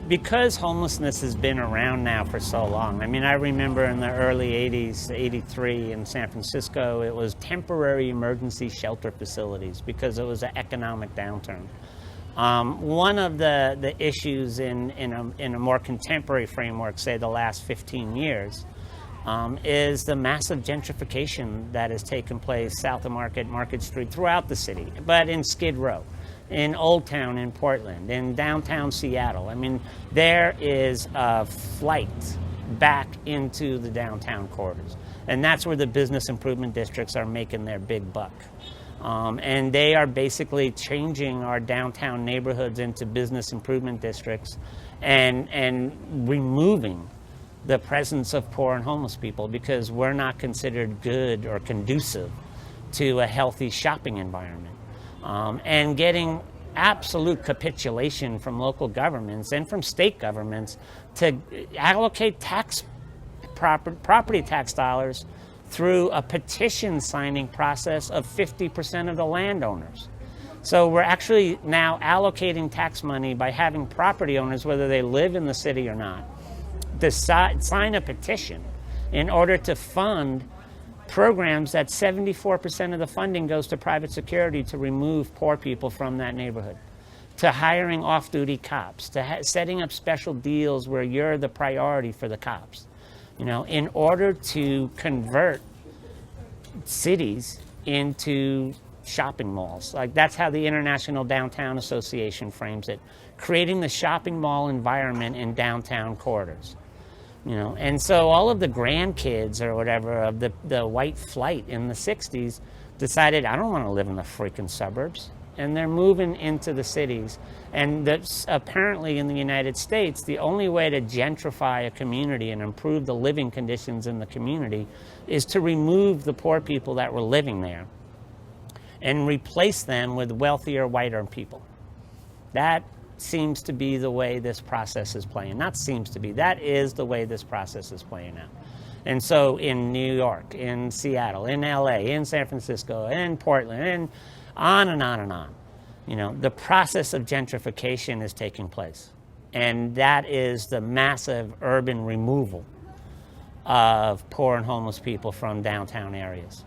because homelessness has been around now for so long. I mean, I remember in the early 80s, 83 in San Francisco, it was temporary emergency shelter facilities because it was an economic downturn. One of the issues in a more contemporary framework, say the last 15 years, is the massive gentrification that has taken place south of Market Street, throughout the city, but in Skid Row, in Old Town in Portland, in downtown Seattle. I mean, there is a flight back into the downtown corridors. And that's where the business improvement districts are making their big buck. And they are basically changing our downtown neighborhoods into business improvement districts and removing the presence of poor and homeless people because we're not considered good or conducive to a healthy shopping environment. And getting absolute capitulation from local governments and from state governments to allocate property tax dollars through a petition signing process of 50% of the landowners. So we're actually now allocating tax money by having property owners, whether they live in the city or not, sign a petition in order to fund programs that 74% of the funding goes to private security to remove poor people from that neighborhood, to hiring off-duty cops, to setting up special deals where you're the priority for the cops, in order to convert cities into shopping malls. Like, that's how the International Downtown Association frames it, creating the shopping mall environment in downtown corridors. And so all of the grandkids or whatever of the white flight in the 60s decided, I don't want to live in the freaking suburbs. And they're moving into the cities. And that's apparently in the United States, the only way to gentrify a community and improve the living conditions in the community is to remove the poor people that were living there and replace them with wealthier, whiter people. That seems to be the way this process is playing. Not seems to be, that is the way this process is playing out. And so in New York, in Seattle, in LA, in San Francisco, in Portland, and on and on and on, the process of gentrification is taking place. And that is the massive urban removal of poor and homeless people from downtown areas.